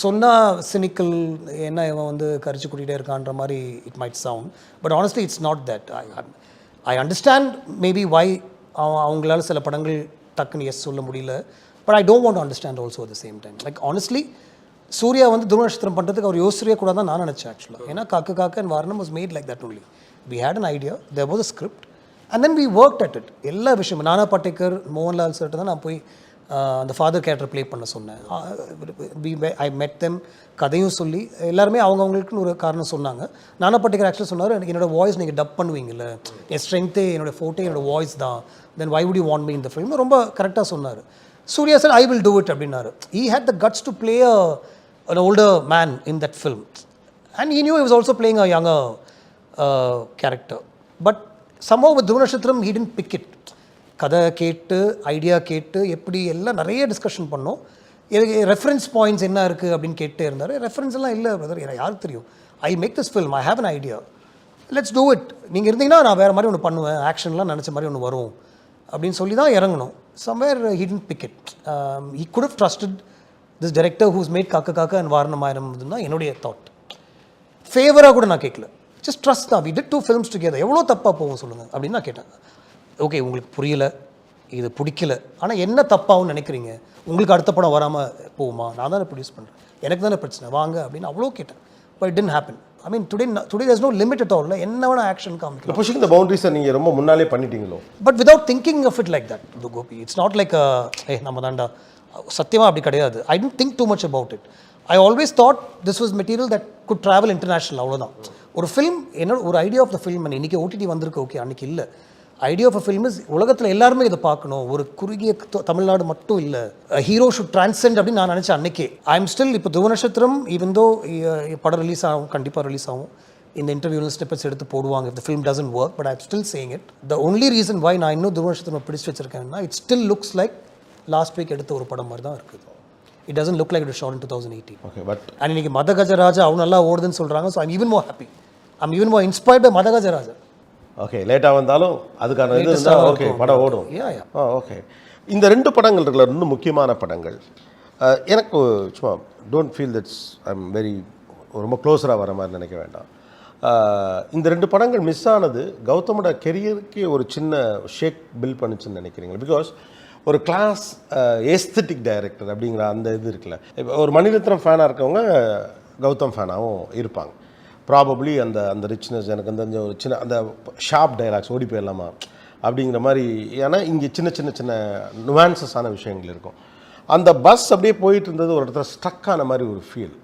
சொன்னால் சினிக்கல் என்ன இவன் வந்து கரிச்சு கூட்டிகிட்டே இருக்கான்ற மாதிரி it might sound. But honestly it's not that. I understand maybe why அவங்களால சில படங்கள் டக்குன்னு எஸ் சொல்ல முடியல. But I don't want to understand also at the same time. Like honestly Suriya வந்து துருவ நட்சத்திரம் பண்ணுறதுக்கு அவர் யோசிச்சியே கூட தான் நான் நினச்சேன் ஆக்சுவலாக. ஏன்னா Kaakha Kaakha and Vaaranam was made like that only. We had an idea, there was a script and then we work at it. எல்லா விஷயமும் நானா பட்டேக்கர், மோகன்லால் சார்ட்டு தான் நான் போய் அந்த ஃபாதர் கேரக்டர் ப்ளே பண்ண சொன்னேன். ஐ மெட் தெம், கதையும் சொல்லி எல்லாருமே அவங்கவுங்களுக்குன்னு ஒரு காரணம் சொன்னாங்க. நானா பட்டேக்கர் ஆக்சுவலாக சொன்னார், எனக்கு என்னோடய வாய்ஸ் நீங்கள் டப் பண்ணுவீங்கல்ல, என் ஸ்ட்ரென்த்தே என்னோடய ஃபோட்டே என்னோடய வாய்ஸ் தான், then why would you want me இந்த ஃபிலிம் ரொம்ப கரெக்டாக சொன்னார். Suriya sir I will do it அப்படின்னாரு. He had the guts to play an older man in that film and he knew he was also playing a younger character, but somehow with Dhruva Nashatram he didn't pick it. கதை கேட்டு idea கேட்டு எப்படி எல்லாம் நிறைய discussion பண்ணோம். Reference points என்ன இருக்குது அப்படின்னு கேட்டே இருந்தார். ரெஃபரன்ஸ் எல்லாம் இல்லை பிரதர், எனக்கு யாருக்கு தெரியும். I make this film, I have an idea, let's do it. நீங்கள் இருந்தீங்கன்னா நான் வேறு மாதிரி ஒன்று பண்ணுவேன், ஆக்ஷன்லாம் நினச்ச மாதிரி ஒன்று வரும் அப்படின்னு சொல்லி தான் இறங்கணும். Somewhere he didn't pick it. He could have trusted this director who's made காக்க காக்க அண்ட் வாரணமாயிரம் தான் என்னுடைய தாட். ஃபேவராக கூட நான் கேட்கல, ஜஸ்ட் ட்ரஸ்ட் தான். We did 2 films together. எவ்வளோ தப்பாக போகும் சொல்லுங்கள் அப்படின்னு நான் கேட்டேன். ஓகே உங்களுக்கு புரியலை, இது பிடிக்கல, ஆனால் என்ன தப்பாகவும் நினைக்கிறீங்க, உங்களுக்கு அடுத்த படம் வராமல் போகுமா, நான் தானே ப்ரொடியூஸ் பண்ணுறேன், எனக்கு தானே பிரச்சனை, வாங்க அப்படின்னு அவ்வளோ கேட்டேன். But it didn't happen. I mean today there's no limit at all. என்ன வேணா ஆக்ஷன் காமிக்கலாம். pushing the boundaries நீங்க ரொம்ப முன்னாலே பண்ணிட்டீங்களோ. But without thinking of it like that, Gopi. It's not like நம்ம தாண்டா, சத்தியமாக அப்படி கிடையாது. I don't think too much about it. I always thought this was material that could travel international, அவ்வளோதான். ஒரு ஃபிலிம் என்னோட ஒரு ஐடியா ஆஃப் த ஃபில்ம், இன்றைக்கி ஓடிடி வந்திருக்கு, ஓகே அன்றைக்கி இல்லை. Idea of a film is உலகத்தில் எல்லாருமே இதை பார்க்கணும், ஒரு குறுகிய தமிழ்நாடு மட்டும் இல்லை. ஹீரோ ஷுட் டிரான்சென்ட் அப்படின்னு நான் நினச்சேன் அன்றைக்கே. ஐ எம் ஸ்டில் இப்போ துருவ நட்சத்திரம் ஈவன் தோ படம் ரிலீஸ் ஆகும், கண்டிப்பாக ரிலீஸ் ஆகும். இந்த இன்டர்வியூவில் ஸ்னிப்பெட்ஸ் எடுத்து போடுவாங்க if the film doesn't work, but I'm still saying it. The only reason why நான் இன்னும் துருவ நட்சத்திரம் பிடிச்சி வச்சிருக்கேன்னா it still looks like last week எடுத்த ஒரு படம் மாதிரி தான் இருக்குது. It doesn't look like it shot in 2018. Okay, but and இன்னைக்கு மதகஜராஜா அவன் நல்லா ஓடுதுன்னு சொல்கிறாங்க. So I'm even more happy, I'm even more inspired by Madhagajaraja. Okay, லேட்டாக வந்தாலும் அதுக்கான இது இருந்தால் ஓகே படம் ஓடும். ஓகே, இந்த 2 படங்கள் இருக்குல்ல, 2 முக்கியமான படங்கள். எனக்கு சும்மா don't feel that's I'm very ரொம்ப க்ளோஸராக வர மாதிரி நினைக்க வேண்டாம். இந்த 2 படங்கள் மிஸ் ஆனது கௌதமோட கெரியருக்கு ஒரு சின்ன ஷேக் பில்ட் பண்ணுச்சுன்னு நினைக்கிறீங்க? பிகாஸ் ஒரு கிளாஸ் ஏஸ்தட்டிக் டைரக்டர் அப்படிங்கிற அந்த இது இருக்குல்ல. இப்போ ஒரு மணிரத்னம் ஃபேனாக இருக்கவங்க கௌதம் ஃபேனாகவும் இருப்பாங்க. ப்ராபப்ளி அந்த அந்த ரிச்னஸ், எனக்கு அந்த ஒரு சின்ன அந்த ஷார்ப் டைலாக்ஸ் ஓடி போயிடலாமா அப்படிங்கிற மாதிரி. ஏன்னா இங்கே சின்ன சின்ன சின்ன நுவான்சஸான விஷயங்கள் இருக்கும். அந்த பஸ் அப்படியே போயிட்டு இருந்தது ஒரு இடத்துல ஸ்ட்ரக் ஆன மாதிரி ஒரு feel.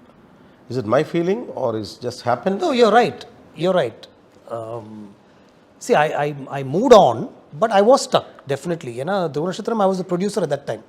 Is it my feeling R is just happen? No, you're right. See, I moved on, but I was stuck, definitely. You know, Dhruva Nashatram, I was the producer at that time.